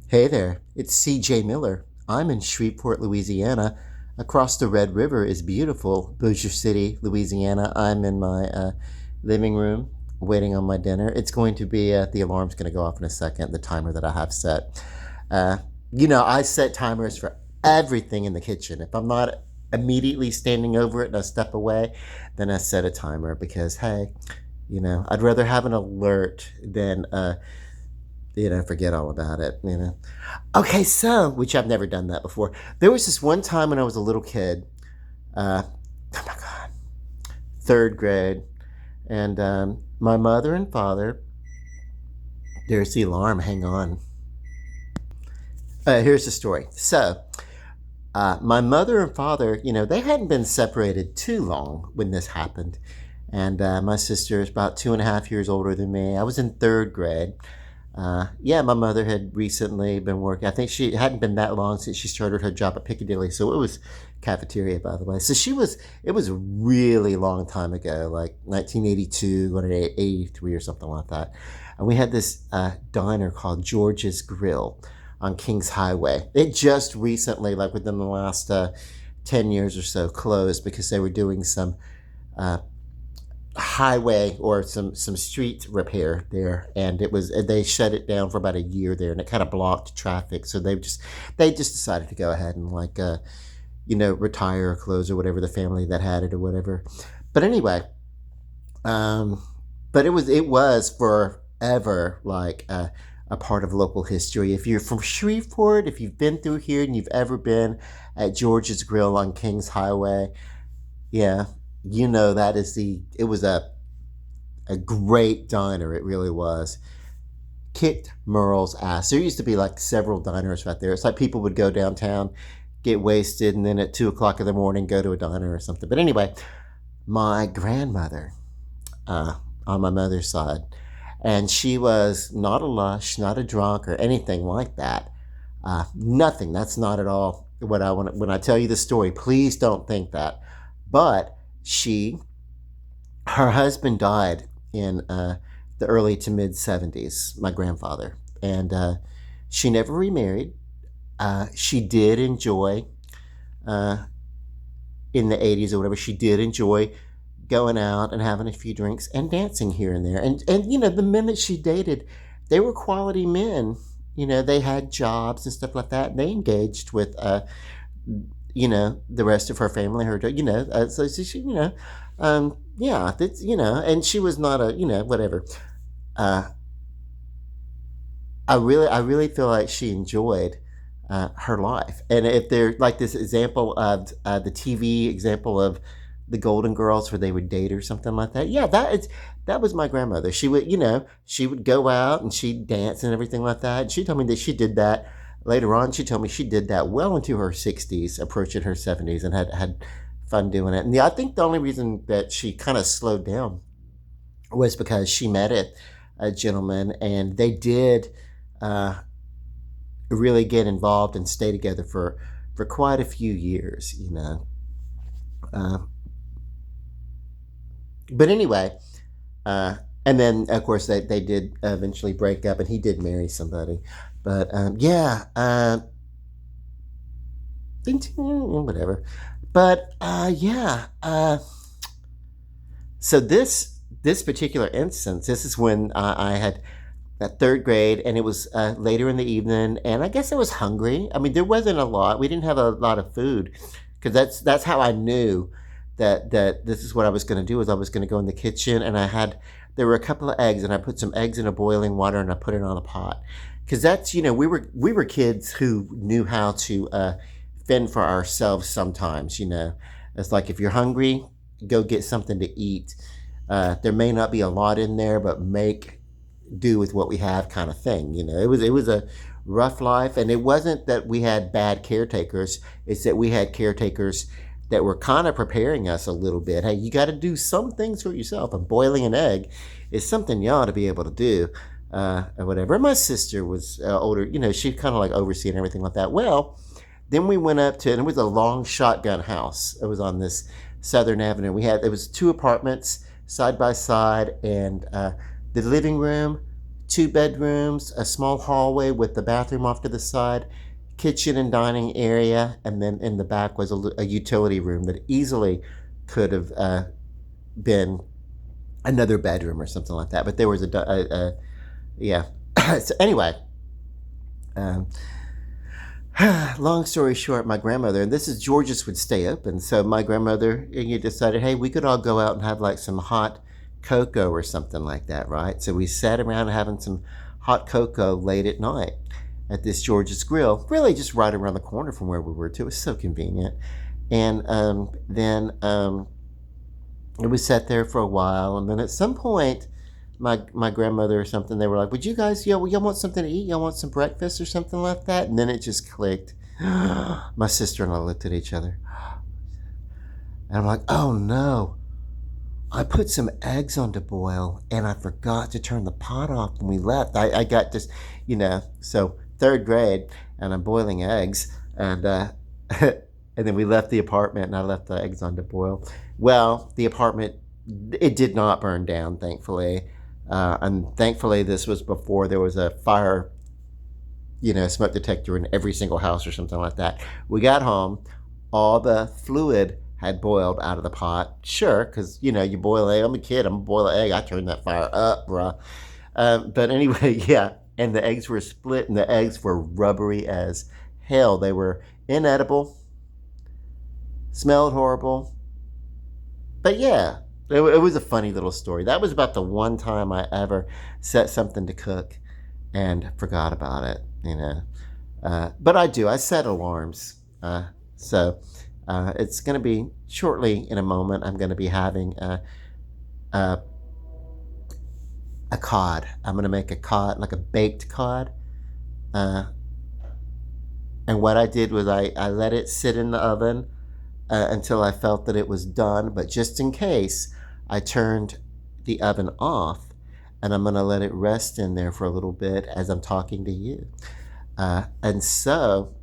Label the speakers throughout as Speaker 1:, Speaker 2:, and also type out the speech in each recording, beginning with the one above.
Speaker 1: Hey there, it's CJ Miller. I'm in Shreveport, Louisiana. Across the Red River is beautiful Bossier City, Louisiana. I'm in my living room waiting on my dinner. It's going to be, the alarm's going to go off in a second, the timer that I have set. Uh, I set timers for everything in the kitchen. If I'm not immediately standing over it and I step away, then I set a timer because, hey, I'd rather have an alert than forget all about it. Okay, so, which I've never done that before. There was this one time when I was a little kid, oh my God, third grade, and my mother and father, there's the alarm, hang on. Here's the story. So, my mother and father, they hadn't been separated too long when this happened. And my sister is about 2.5 years older than me. I was in third grade. Yeah, my mother had recently been working. I think she hadn't been that long since she started her job at Piccadilly. So it was cafeteria, by the way. It was a really long time ago, like 1982, going to 83 or something like that. And we had this diner called George's Grill on Kings Highway. It just recently, like within the last 10 years or so, closed because they were doing some uh, highway or some street repair there, and they shut it down for about a year there, and it kind of blocked traffic. So they just decided to go ahead and retire or close or whatever, the family that had it or whatever. But anyway, um, but it was forever like a part of local history. If you're from Shreveport, if you've been through here and you've ever been at George's Grill on Kings Highway, yeah, it was a great diner. It really was. Kicked Merle's ass. There used to be like several diners right there. It's like people would go downtown, get wasted, and then at 2 o'clock in the morning go to a diner or something. But anyway, my grandmother, on my mother's side, and she was not a lush, not a drunk, or anything like that. Nothing. That's not at all what I want. When I tell you the story, please don't think that. But she, her husband died in the early to mid 70s, my grandfather, and she never remarried. She did enjoy, uh, in the 80s or whatever, she did enjoy going out and having a few drinks and dancing here and there. And the men that she dated, they were quality men. They had jobs and stuff like that, and they engaged with the rest of her family, so she, yeah, that's, and she was not a, whatever. Uh, I really feel like she enjoyed her life. And if they're like this example of the TV example of the Golden Girls where they would date or something like that, yeah, that was my grandmother. She would go out and she'd dance and everything like that. And she told me that she did that later on. She told me she did that well into her 60s, approaching her 70s, and had fun doing it. And yeah, I think the only reason that she kind of slowed down was because she met a gentleman, and they did uh, really get involved and stay together for quite a few years. Uh, but anyway, uh, and then of course they did eventually break up, and he did marry somebody. But yeah, whatever. But yeah, so this particular instance, this is when I had that third grade, and it was later in the evening, and I guess I was hungry. I mean, there wasn't a lot. We didn't have a lot of food, because that's how I knew that this is what I was going to do. Is I was going to go in the kitchen, and there were a couple of eggs, and I put some eggs in a boiling water, and I put it on a pot, because that's, we were kids who knew how to fend for ourselves sometimes. It's like, if you're hungry, go get something to eat. There may not be a lot in there, but make do with what we have, kind of thing. It was a rough life, and it wasn't that we had bad caretakers. It's that we had caretakers that were kind of preparing us a little bit. Hey, you got to do some things for yourself, and boiling an egg is something you ought to be able to do, or whatever. My sister was older. She kind of like overseeing everything like that. Well, then we went up to, and it was a long shotgun house. It was on this Southern Avenue. It was two apartments side by side, and the living room, 2 bedrooms, a small hallway with the bathroom off to the side, kitchen and dining area, and then in the back was a utility room that easily could have been another bedroom or something like that. But there was yeah. So anyway, um, long story short, my grandmother, and this is George's would stay open. So my grandmother, you decided, hey, we could all go out and have like some hot cocoa or something like that, right? So we sat around having some hot cocoa late at night at this George's Grill, really just right around the corner from where we were too. It was so convenient. And then we sat there for a while, and then at some point, my grandmother or something, they were like, would you guys, y'all want something to eat? Y'all want some breakfast or something like that? And then it just clicked. My sister and I looked at each other. And I'm like, oh no. I put some eggs on to boil, and I forgot to turn the pot off when we left. I got this, so 3rd grade, and I'm boiling eggs, and and then we left the apartment, and I left the eggs on to boil. Well, the apartment, it did not burn down, thankfully. And thankfully, this was before there was a fire, smoke detector in every single house or something like that. We got home, all the fluid had boiled out of the pot. Sure, because, you boil egg. I'm a kid. I'm going to boil an egg. I turned that fire up, bruh. But anyway, yeah. And the eggs were split, and the eggs were rubbery as hell. They were inedible, smelled horrible. But yeah, it was a funny little story. That was about the one time I ever set something to cook and forgot about it, But I set alarms. So it's going to be shortly in a moment. I'm going to be having a cod. I'm going to make a cod, like a baked cod. And what I did was I let it sit in the oven until I felt that it was done. But just in case, I turned the oven off, and I'm going to let it rest in there for a little bit as I'm talking to you. And so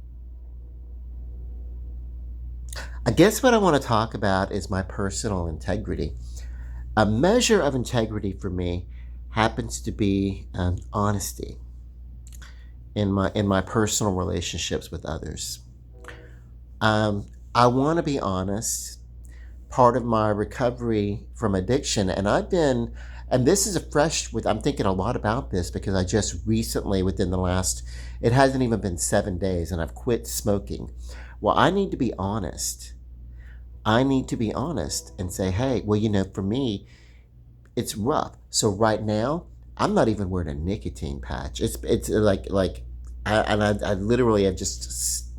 Speaker 1: I guess what I want to talk about is my personal integrity. A measure of integrity for me happens to be honesty in my personal relationships with others. I want to be honest. Part of my recovery from addiction, and this is I'm thinking a lot about this because I just recently, within the last, it hasn't even been 7 days, and I've quit smoking. Well, I need to be honest. I need to be honest and say, hey, well, for me, it's rough. So right now, I'm not even wearing a nicotine patch. It's I literally have just,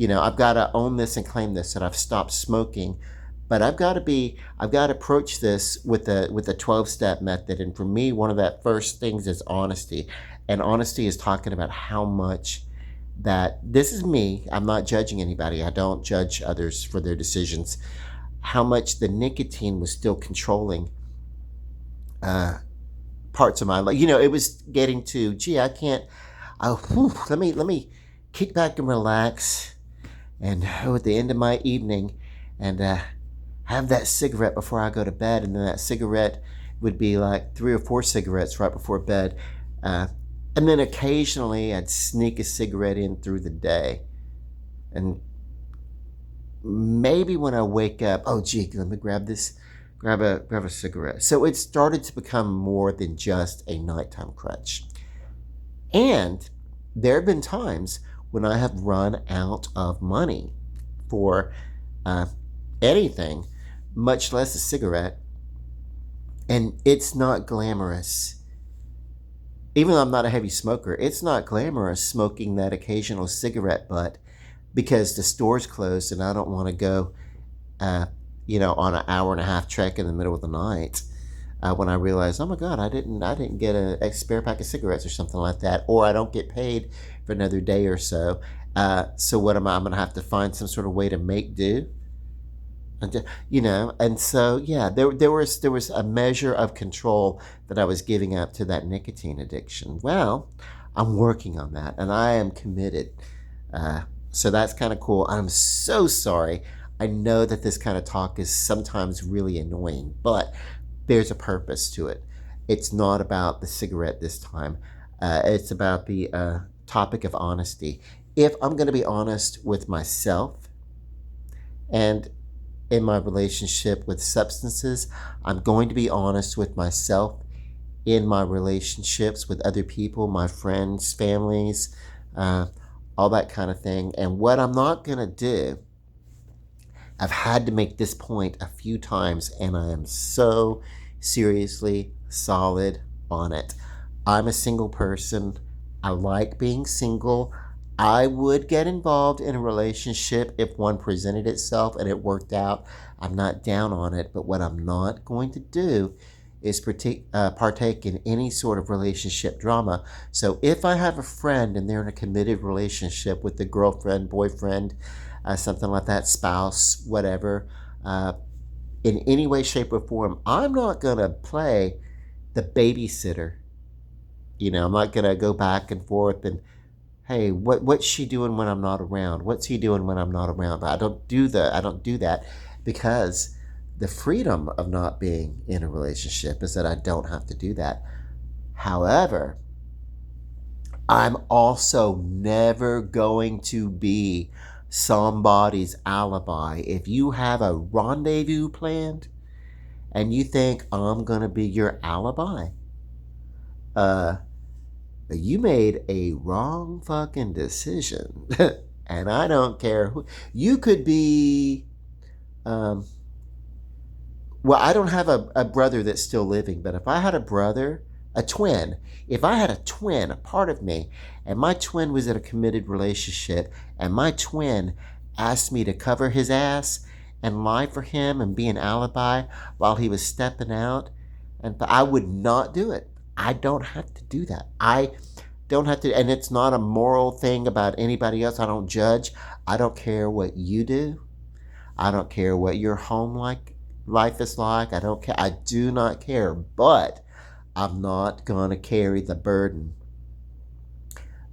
Speaker 1: I've got to own this and claim this, that I've stopped smoking. But I've got to approach this with a 12-step method. And for me, one of that first things is honesty. And honesty is talking about how much that, this is me, I'm not judging anybody. I don't judge others for their decisions. How much the nicotine was still controlling parts of my life. It was getting to, I can't, let me kick back and relax. And at the end of my evening, and have that cigarette before I go to bed. And then that cigarette would be like 3 or 4 cigarettes right before bed. And then occasionally I'd sneak a cigarette in through the day. And maybe when I wake up, let me grab a cigarette. So it started to become more than just a nighttime crutch. And there have been times when I have run out of money for anything, much less a cigarette. And it's not glamorous. Even though I'm not a heavy smoker, it's not glamorous smoking that occasional cigarette butt because the store's closed and I don't want to go, on an hour and a half trek in the middle of the night. When I realize, oh my God, I didn't get a spare pack of cigarettes or something like that, or I don't get paid for another day or so. So what am I? I'm going to have to find some sort of way to make do. And so, yeah, there was a measure of control that I was giving up to that nicotine addiction. Well, I'm working on that, and I am committed. So that's kind of cool. I'm so sorry. I know that this kind of talk is sometimes really annoying, but there's a purpose to it. It's not about the cigarette this time. It's about the topic of honesty. If I'm going to be honest with myself and in my relationship with substances, I'm going to be honest with myself in my relationships with other people, my friends, families, uh, all that kind of thing. And what I'm not going to do, I've had to make this point a few times, and I am so seriously solid on it. I'm a single person. I like being single. I would get involved in a relationship if one presented itself and it worked out. I'm not down on it, but what I'm not going to do is partake in any sort of relationship drama. So if I have a friend and they're in a committed relationship with a girlfriend, boyfriend, something like that, spouse, whatever, in any way, shape, or form, I'm not going to play the babysitter. I'm not going to go back and forth and, hey, what's she doing when I'm not around? What's he doing when I'm not around? I don't do that. I don't do that because the freedom of not being in a relationship is that I don't have to do that. However, I'm also never going to be somebody's alibi. If you have a rendezvous planned and you think I'm going to be your alibi, you made a wrong fucking decision. And I don't care who. You could be, um, well, I don't have a brother that's still living, but if I had a brother, a twin, if I had a twin, a part of me, and my twin was in a committed relationship, and my twin asked me to cover his ass and lie for him and be an alibi while he was stepping out, and I would not do it. I don't have to do that. I don't have to, and it's not a moral thing about anybody else. I don't judge. I don't care what you do. I don't care what your home life is like. I don't care. I do not care. But I'm not gonna carry the burden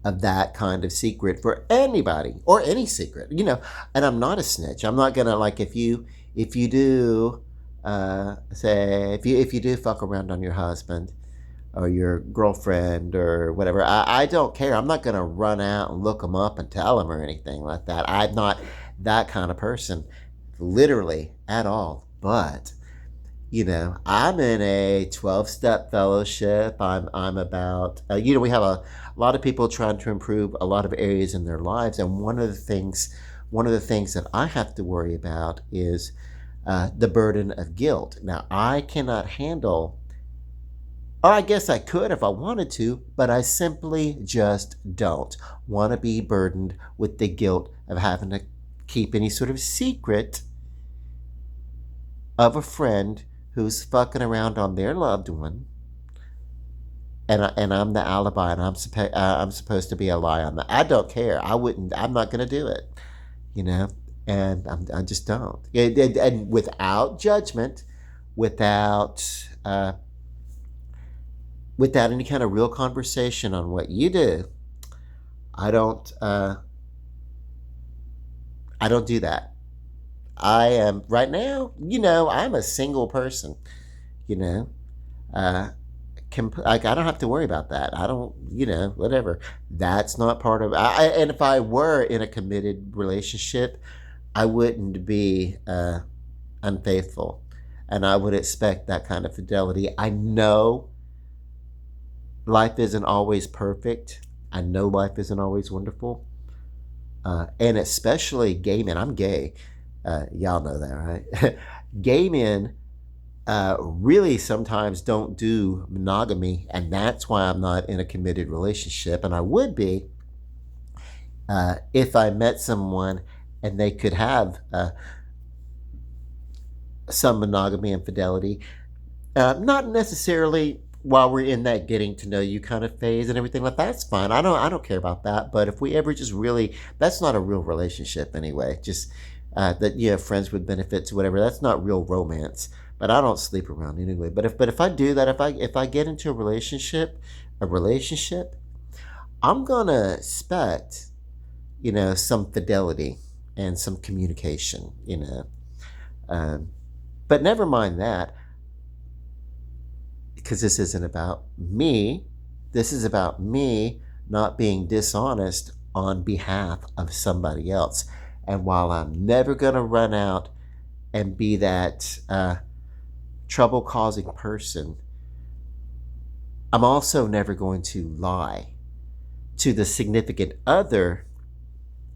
Speaker 1: of that kind of secret for anybody or any secret. And I'm not a snitch. I'm not gonna, like, if you do say if you do fuck around on your husband or your girlfriend or whatever, I don't care. I'm not going to run out and look them up and tell them or anything like that. I'm not that kind of person, literally, at all. But, I'm in a 12-step fellowship. I'm about, we have a lot of people trying to improve a lot of areas in their lives. And one of the things that I have to worry about is the burden of guilt. Now, I cannot handle, or I guess I could if I wanted to, but I simply just don't want to be burdened with the guilt of having to keep any sort of secret of a friend who's fucking around on their loved one, and I'm the alibi, and I'm supposed to be a lie on that. I don't care. I wouldn't. I'm not going to do it. And I just don't. And without judgment, without without any kind of real conversation on what you do, I don't do that. I am right now, I'm a single person, you know. Uh I don't have to worry about that. I don't, whatever. That's not part of and if I were in a committed relationship, I wouldn't be unfaithful, and I would expect that kind of fidelity. I know life isn't always perfect. I know life isn't always wonderful. And especially gay men. I'm gay. Y'all know that, right? Gay men really sometimes don't do monogamy, and that's why I'm not in a committed relationship. And I would be if I met someone and they could have some monogamy and fidelity. Not necessarily while we're in that getting to know you kind of phase and everything like that. That's fine. I don't care about that. But if we ever just really, that's not a real relationship anyway. Just that friends with benefits or whatever. That's not real romance. But I don't sleep around anyway. But if I do that, if I get into a relationship, I'm gonna expect some fidelity and some communication. But never mind that. because this isn't about me. This is about me not being dishonest on behalf of somebody else. And while I'm never going to run out and be that trouble causing person, I'm also never going to lie to the significant other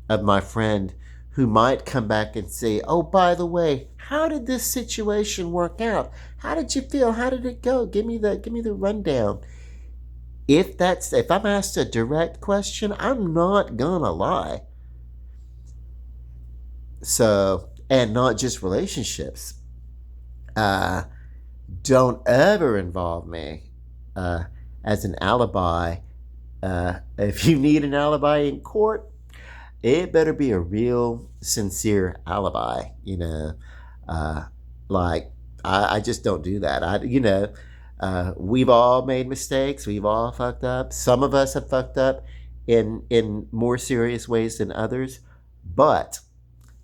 Speaker 1: of my friend who might come back and say, "Oh, by the way, how did this situation work out? How did you feel? How did it go? Give me the rundown." If I'm asked a direct question, I'm not gonna lie. So, and not just relationships. Uh, don't ever involve me uh, as an alibi. If you need an alibi in court, it better be a real sincere alibi. Uh, like I just don't do that. We've all made mistakes. We've all fucked up. Some of us have fucked up in more serious ways than others, but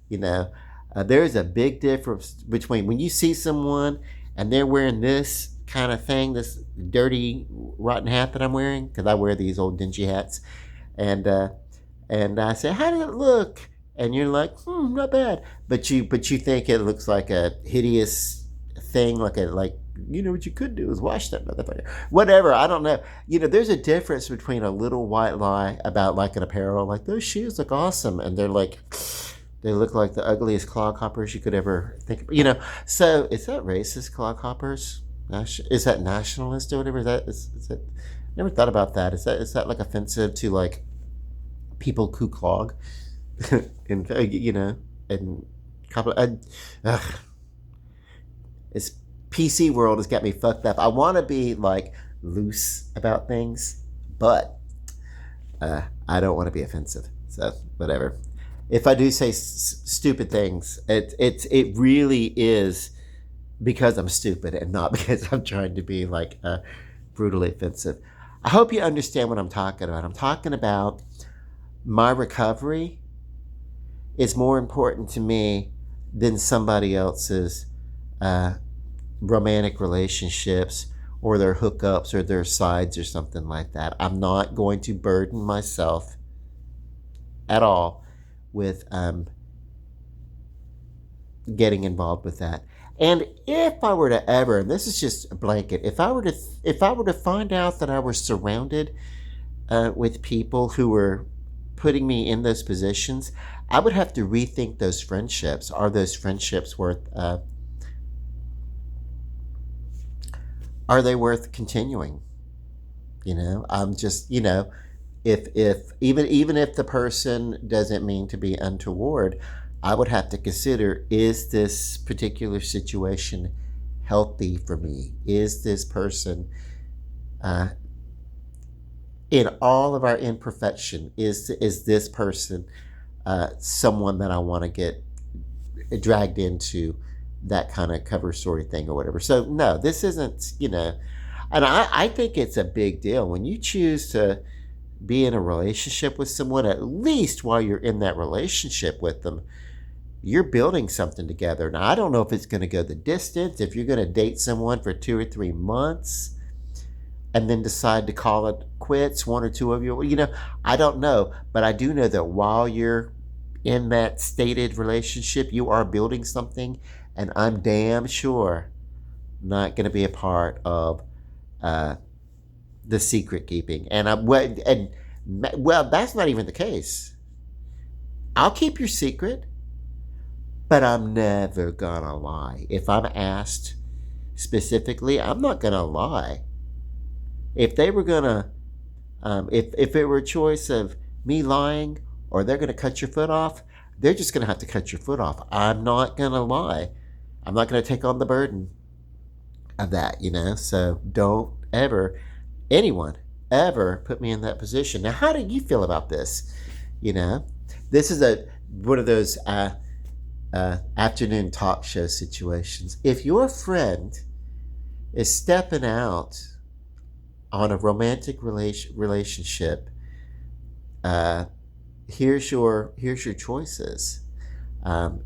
Speaker 1: you know, there's a big difference between when you see someone and they're wearing this kind of thing, this dirty, rotten hat that I'm wearing, because I wear these old dingy hats, and I say, "How did it look?" And you're like, not bad. But you think it looks like a hideous thing, what you could do is wash that motherfucker. Whatever, I don't know. There's a difference between a little white lie about like an apparel, like those shoes look awesome, and they look like the ugliest cloghoppers you could ever think of. So is that racist, cloghoppers? Is that nationalist or whatever? Is that? Never thought about that. Is that like offensive to like people who clog? and and couple. It's PC world has got me fucked up. I want to be like loose about things, but I don't want to be offensive. So whatever. If I do say stupid things, it really is because I'm stupid and not because I'm trying to be like brutally offensive. I hope you understand what I'm talking about. I'm talking about my recovery is more important to me than somebody else's romantic relationships or their hookups or their sides or something like that. I'm not going to burden myself at all with getting involved with that. And if I were to ever, and this is just a blanket, if I were to find out that I was surrounded with people who were putting me in those positions, I would have to rethink those friendships. Are those friendships worth? Are they worth continuing? I'm just if even if the person doesn't mean to be untoward, I would have to consider, is this particular situation healthy for me? Is this person, in all of our imperfection, is this person someone that I want to get dragged into that kind of cover story thing or whatever? So no, this isn't, and I think it's a big deal when you choose to be in a relationship with someone. At least while you're in that relationship with them, you're building something together. Now, I don't know if it's going to go the distance, if you're going to date someone for 2 or 3 months and then decide to call it quits, one or two of you, I don't know. But I do know that while you're in that stated relationship, you are building something, and I'm damn sure not going to be a part of the secret keeping. Well, that's not even the case. I'll keep your secret, but I'm never gonna lie. If I'm asked specifically, I'm not gonna lie. If they were gonna, if it were a choice of me lying or they're gonna cut your foot off, they're just gonna have to cut your foot off. I'm not gonna lie. I'm not gonna take on the burden of that, So don't ever, anyone, ever put me in that position. Now, how do you feel about this? This is one of those afternoon talk show situations. If your friend is stepping out on a romantic relationship, here's your choices.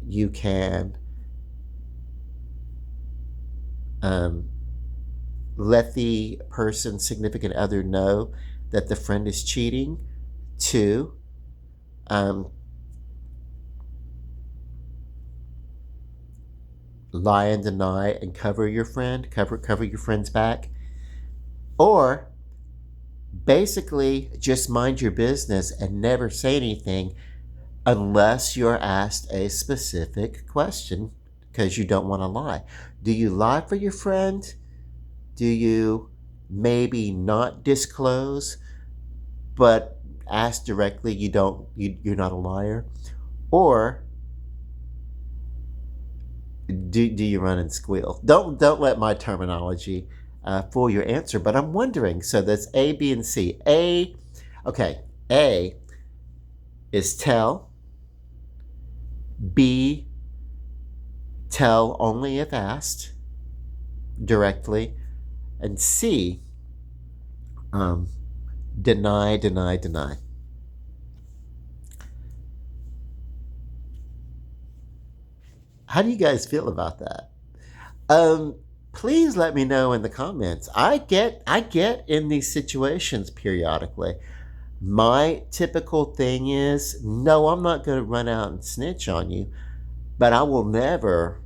Speaker 1: You can let the person, significant other, know that the friend is cheating. Two, um, lie and deny and cover your friend, cover your friend's back. Or basically just mind your business and never say anything unless you're asked a specific question because you don't want to lie. Do you lie for your friend? Do you maybe not disclose but ask directly you're not a liar? Or do you run and squeal? Don't let my terminology fool your answer, but I'm wondering. So that's A, B, and C. Okay, A is tell. B, tell only if asked directly. And C, um, deny, deny, deny. How do you guys feel about that? Um, Please let me know in the comments. I get in these situations periodically. My typical thing is, no, I'm not going to run out and snitch on you, but I will never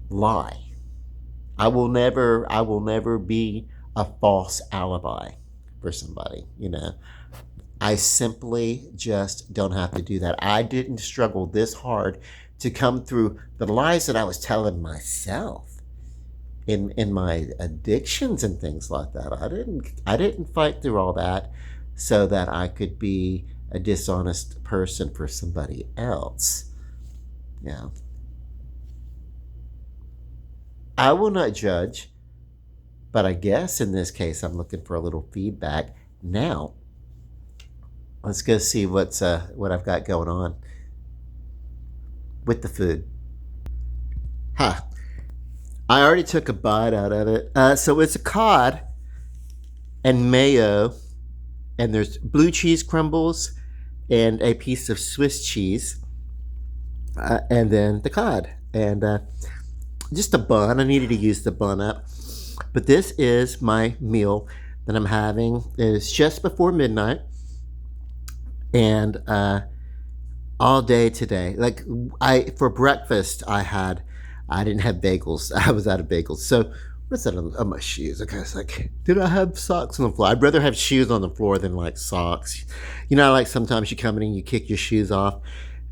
Speaker 1: lie. I will never be a false alibi for somebody. I simply just don't have to do that. I didn't struggle this hard to come through the lies that I was telling myself in my addictions and things like that. I didn't fight through all that so that I could be a dishonest person for somebody else. Yeah. I will not judge, but I guess in this case I'm looking for a little feedback. Now, let's go see what I've got going on with the food. Huh. I already took a bite out of it. So it's a cod and mayo, and there's blue cheese crumbles and a piece of Swiss cheese, and then the cod and just a bun. I needed to use the bun up, but this is my meal that I'm having. It's just before midnight, and all day today. Like I for breakfast, I didn't have bagels. I was out of bagels. So what's that on my shoes? Okay, it's like, did I have socks on the floor? I'd rather have shoes on the floor than like socks. Like sometimes you come in and you kick your shoes off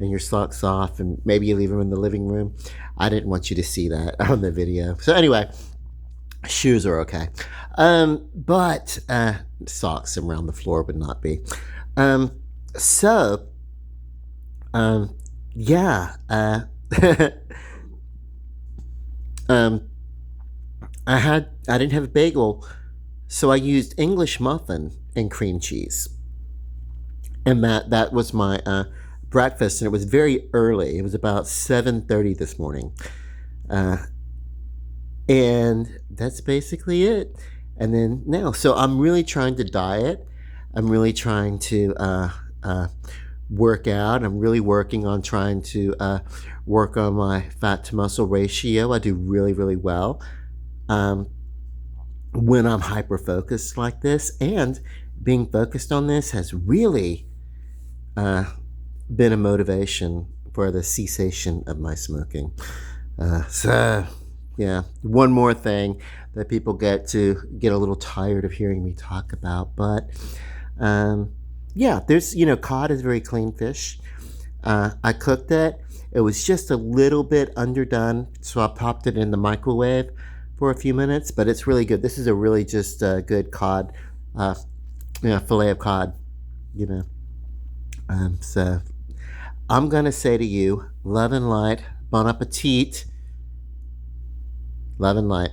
Speaker 1: and your socks off, and maybe you leave them in the living room. I didn't want you to see that on the video. So anyway, shoes are okay, but socks around the floor would not be. So yeah. um, I didn't have a bagel, so I used English muffin and cream cheese, and that was my breakfast, and it was very early. It was about 7:30 this morning, uh, and that's basically it. And then now, so I'm really trying to diet. I'm really trying to work out. I'm really working on trying to work on my fat to muscle ratio. I do really, really well um, when I'm hyper focused like this. And being focused on this has really uh, been a motivation for the cessation of my smoking. So, yeah, one more thing that people get a little tired of hearing me talk about. But yeah, cod is very clean fish. I cooked it. It was just a little bit underdone, so I popped it in the microwave for a few minutes, but it's really good. This is a really just good cod, fillet of cod, you know. So I'm going to say to you, love and light, bon appetit, love and light.